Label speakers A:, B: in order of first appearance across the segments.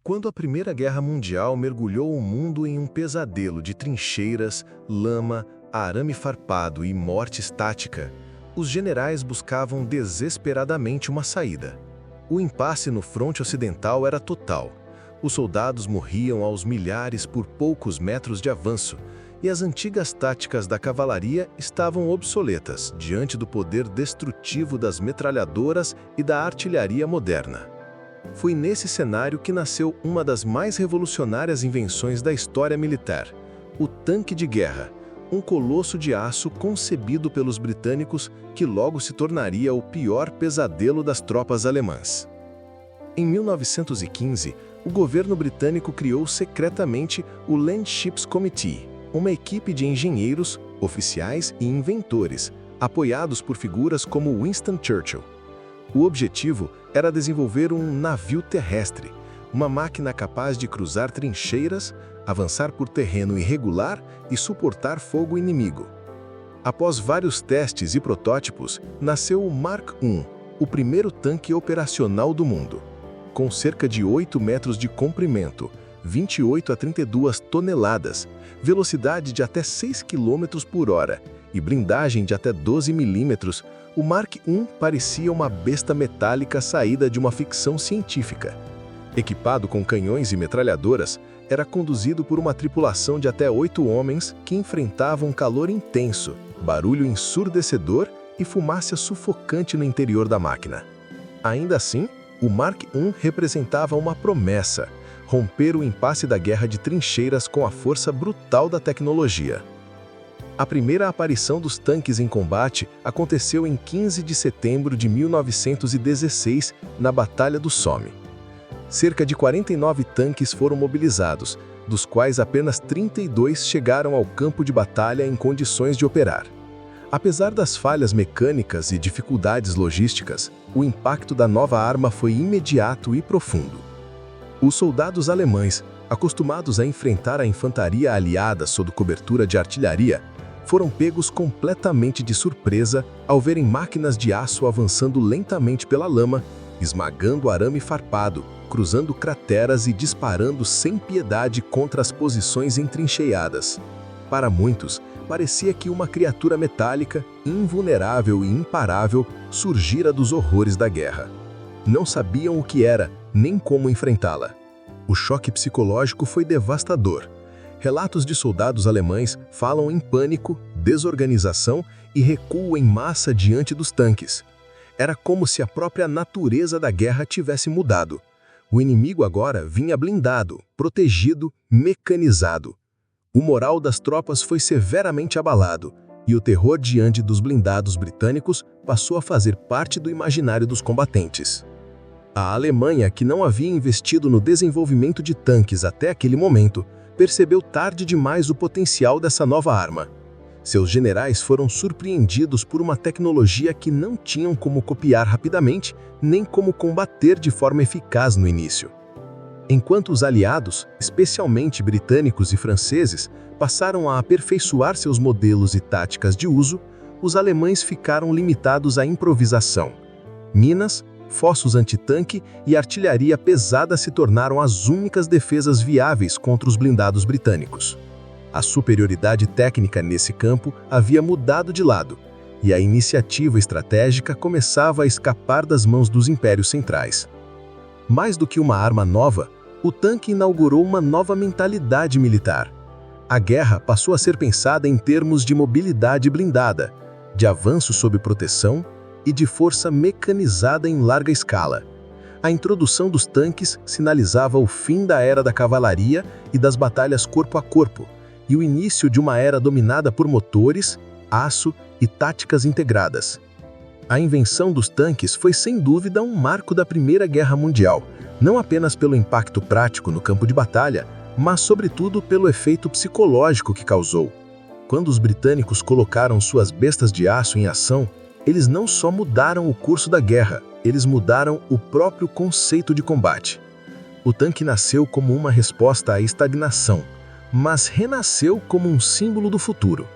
A: Quando a Primeira Guerra Mundial mergulhou o mundo em um pesadelo de trincheiras, lama, arame farpado e morte estática, os generais buscavam desesperadamente uma saída. O impasse no fronte ocidental era total. Os soldados morriam aos milhares por poucos metros de avanço, e as antigas táticas da cavalaria estavam obsoletas diante do poder destrutivo das metralhadoras e da artilharia moderna. Foi nesse cenário que nasceu uma das mais revolucionárias invenções da história militar, o tanque de guerra, um colosso de aço concebido pelos britânicos que logo se tornaria o pior pesadelo das tropas alemãs. Em 1915, o governo britânico criou secretamente o Land Ships Committee, uma equipe de engenheiros, oficiais e inventores, apoiados por figuras como Winston Churchill. O objetivo era desenvolver um navio terrestre, uma máquina capaz de cruzar trincheiras, avançar por terreno irregular e suportar fogo inimigo. Após vários testes e protótipos, nasceu o Mark I, o primeiro tanque operacional do mundo. Com cerca de 8 metros de comprimento, 28 a 32 toneladas, velocidade de até 6 km por hora e blindagem de até 12 milímetros, o Mark I parecia uma besta metálica saída de uma ficção científica. Equipado com canhões e metralhadoras, era conduzido por uma tripulação de até 8 homens que enfrentavam calor intenso, barulho ensurdecedor e fumaça sufocante no interior da máquina. Ainda assim, o Mark I representava uma promessa: romper o impasse da guerra de trincheiras com a força brutal da tecnologia. A primeira aparição dos tanques em combate aconteceu em 15 de setembro de 1916, na Batalha do Somme. Cerca de 49 tanques foram mobilizados, dos quais apenas 32 chegaram ao campo de batalha em condições de operar. Apesar das falhas mecânicas e dificuldades logísticas, o impacto da nova arma foi imediato e profundo. Os soldados alemães, acostumados a enfrentar a infantaria aliada sob cobertura de artilharia, foram pegos completamente de surpresa ao verem máquinas de aço avançando lentamente pela lama, esmagando arame farpado, cruzando crateras e disparando sem piedade contra as posições entrincheiadas. Para muitos, parecia que uma criatura metálica, invulnerável e imparável, surgira dos horrores da guerra. Não sabiam o que era, nem como enfrentá-la. O choque psicológico foi devastador. Relatos de soldados alemães falam em pânico, desorganização e recuo em massa diante dos tanques. Era como se a própria natureza da guerra tivesse mudado. O inimigo agora vinha blindado, protegido, mecanizado. O moral das tropas foi severamente abalado, e o terror diante dos blindados britânicos passou a fazer parte do imaginário dos combatentes. A Alemanha, que não havia investido no desenvolvimento de tanques até aquele momento, percebeu tarde demais o potencial dessa nova arma. Seus generais foram surpreendidos por uma tecnologia que não tinham como copiar rapidamente, nem como combater de forma eficaz no início. Enquanto os aliados, especialmente britânicos e franceses, passaram a aperfeiçoar seus modelos e táticas de uso, os alemães ficaram limitados à improvisação. Minas, fossos antitanque e artilharia pesada se tornaram as únicas defesas viáveis contra os blindados britânicos. A superioridade técnica nesse campo havia mudado de lado, e a iniciativa estratégica começava a escapar das mãos dos impérios centrais. Mais do que uma arma nova, o tanque inaugurou uma nova mentalidade militar. A guerra passou a ser pensada em termos de mobilidade blindada, de avanço sob proteção e de força mecanizada em larga escala. A introdução dos tanques sinalizava o fim da era da cavalaria e das batalhas corpo a corpo, e o início de uma era dominada por motores, aço e táticas integradas. A invenção dos tanques foi sem dúvida um marco da Primeira Guerra Mundial, não apenas pelo impacto prático no campo de batalha, mas sobretudo pelo efeito psicológico que causou. Quando os britânicos colocaram suas bestas de aço em ação, eles não só mudaram o curso da guerra, eles mudaram o próprio conceito de combate. O tanque nasceu como uma resposta à estagnação, mas renasceu como um símbolo do futuro.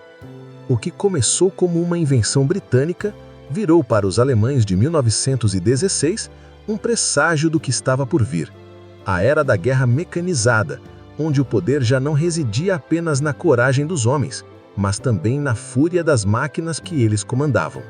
A: O que começou como uma invenção britânica virou para os alemães de 1916 um presságio do que estava por vir. a era da guerra mecanizada, onde o poder já não residia apenas na coragem dos homens, mas também na fúria das máquinas que eles comandavam.